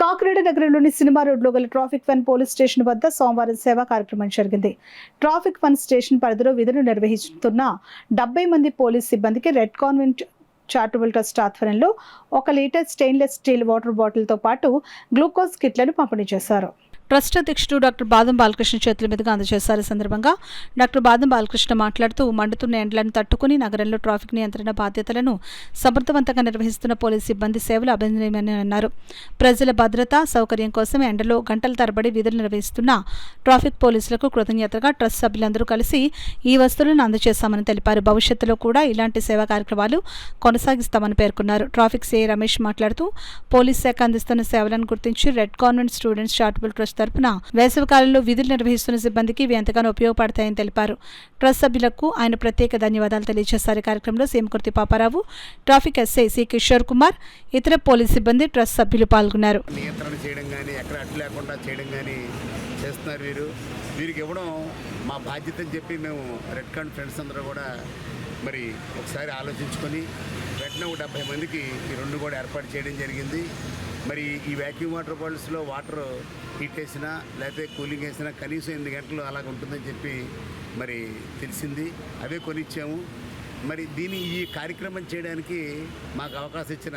కాకినాడ నగరంలోని సినిమా రోడ్లో గల ట్రాఫిక్ వన్ పోలీస్ స్టేషన్ వద్ద సోమవారం సేవా కార్యక్రమం జరిగింది. ట్రాఫిక్ వన్ స్టేషన్ పరిధిలో విధులు నిర్వహిస్తున్న 70 మంది పోలీస్ సిబ్బందికి రెడ్ కాన్వెంట్ చారిటబుల్ ట్రస్ట్ ఆధ్వర్యంలో 1 లీటర్ స్టెయిన్లెస్ స్టీల్ వాటర్ బాటిల్తో పాటు గ్లూకోజ్ కిట్లను పంపిణీ చేశారు. ట్రస్ట్ అధ్యక్షుడు డాక్టర్ బాదం బాలకృష్ణ చేతుల మీదుగా అందజేశారు. ఈ సందర్భంగా డాక్టర్ బాదం బాలకృష్ణ మాట్లాడుతూ మండుతున్న ఎండలను తట్టుకుని నగరంలో ట్రాఫిక్ నియంత్రణ బాధ్యతలను సమర్థవంతంగా నిర్వహిస్తున్న పోలీస్ సిబ్బంది సేవలు అభినందనీయమని అన్నారు. ప్రజల భద్రత సౌకర్యం కోసం ఎండలో గంటల తరబడి విధులు నిర్వహిస్తున్న ట్రాఫిక్ పోలీసులకు కృతజ్ఞతగా ట్రస్ట్ సభ్యులందరూ కలిసి ఈ వస్తువులను అందజేశామని తెలిపారు. భవిష్యత్తులో కూడా ఇలాంటి సేవా కార్యక్రమాలు కొనసాగిస్తామని పేర్కొన్నారు. ట్రాఫిక్ సిఐ రమేష్ మాట్లాడుతూ పోలీస్ శాఖ అందిస్తున్న సేవలను గుర్తించి red convent students charitable trust తరపున వేసవికాలంలో విధులు నిర్వహిస్తున్న సిబ్బందికి ఇవి ఎంతగానో ఉపయోగపడతాయని తెలిపారు. ట్రస్ట్ సభ్యులకు ఆయన ప్రత్యేక ధన్యవాదాలు తెలియజేశారు. కార్యక్రమంలో సీఎంకుర్తి Paparao, traffic SI C Kishore Kumar, ఇతర పోలీస్ సిబ్బంది, ట్రస్ట్ సభ్యులు పాల్గొన్నారు. నియంత్రణ చేయడం కానీ ఎక్కడ అడ్డు లేకుండా చేయడం కానీ చేస్తున్నారు. వీరికి ఇవ్వడం మా బాధ్యత అని చెప్పి మేము రెడ్ కాన్ ఫ్రెండ్స్ అందరూ కూడా మరి ఒకసారి ఆలోచించుకొని వెంటనే 70 మందికి ఈ 2 కూడా ఏర్పాటు చేయడం జరిగింది. మరి ఈ వ్యాక్యూమ్ వాటర్ బాటిల్స్లో వాటర్ హీట్ వేసినా లేకపోతే కూలింగ్ వేసినా కనీసం 8 గంటలు అలాగ ఉంటుందని చెప్పి మరి తెలిసింది. అవే కొనిచ్చాము. మరి ఈ కార్యక్రమం చేయడానికి మాకు అవకాశం ఇచ్చిన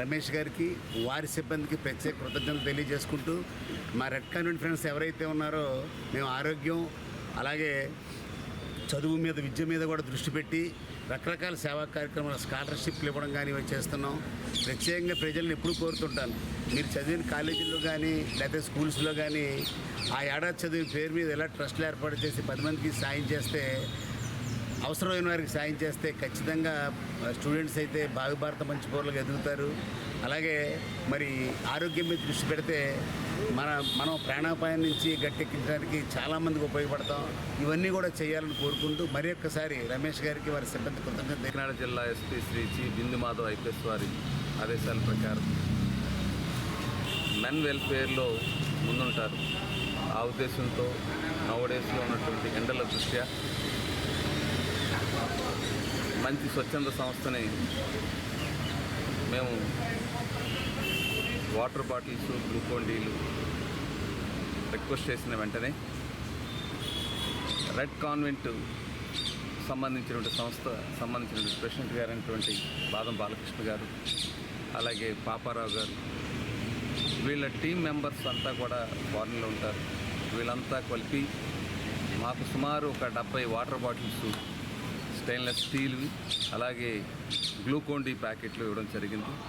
రమేష్ గారికి, వారి సిబ్బందికి ప్రత్యేక కృతజ్ఞతలు తెలియజేసుకుంటూ మా రెడ్ కాన్వెంట్ ఫ్రెండ్స్ ఎవరైతే ఉన్నారో మేము ఆరోగ్యం అలాగే చదువు మీద విద్య మీద కూడా దృష్టి పెట్టి రకరకాల సేవా కార్యక్రమాలు స్కాలర్షిప్లు ఇవ్వడం కానీ ఇవి చేస్తున్నాం. ప్రత్యేకంగా ప్రజలను ఎప్పుడు కోరుతుంటాను, మీరు చదివిన కాలేజీల్లో కానీ లేకపోతే స్కూల్స్లో కానీ ఆ ఏడాది చదివిన పేరు మీద ఎలా ట్రస్ట్లు ఏర్పాటు చేసి 10 మందికి సాయం చేస్తే, అవసరమైన వారికి సాయం చేస్తే ఖచ్చితంగా స్టూడెంట్స్ అయితే భావి భారత మంచి పౌరులుగా ఎదుగుతారు. అలాగే మరి ఆరోగ్యం మీద దృష్టి పెడితే మనం ప్రాణాపాయం నుంచి గట్టెక్కించడానికి చాలామందికి ఉపయోగపడతాం. ఇవన్నీ కూడా చేయాలని కోరుకుంటూ మరి ఒక్కసారి రమేష్ గారికి వారి సిబ్బంది కృతజ్ఞత. కాకినాడ జిల్లా ఎస్పీ శ్రీ జి బిందు మాధవ్ ఐపీఎస్ వారి ఆదేశాల ప్రకారం మెన్ వెల్ఫేర్లో ముందుంటారు. ఆ ఉద్దేశంతో నవడేస్లో ఉన్నటువంటి ఎండల దృష్ట్యా మంచి స్వచ్ఛంద సంస్థని మేము water bottles, Glucon deal request చేసిన వెంటనే రెడ్ కాన్వెంట్ సంబంధించినటువంటి ప్రెసిడెంట్ గారు అయినటువంటి బాదం బాలకృష్ణ గారు, అలాగే పాపారావు గారు, వీళ్ళ టీం మెంబర్స్ అంతా కూడా ఫారెన్లో ఉంటారు. వీళ్ళంతా కలిపి మాకు సుమారు ఒక 70 వాటర్ బాటిల్స్, స్టెయిన్లెస్ స్టీల్వి, అలాగే గ్లూకోన్ డి ప్యాకెట్లు ఇవ్వడం జరిగింది.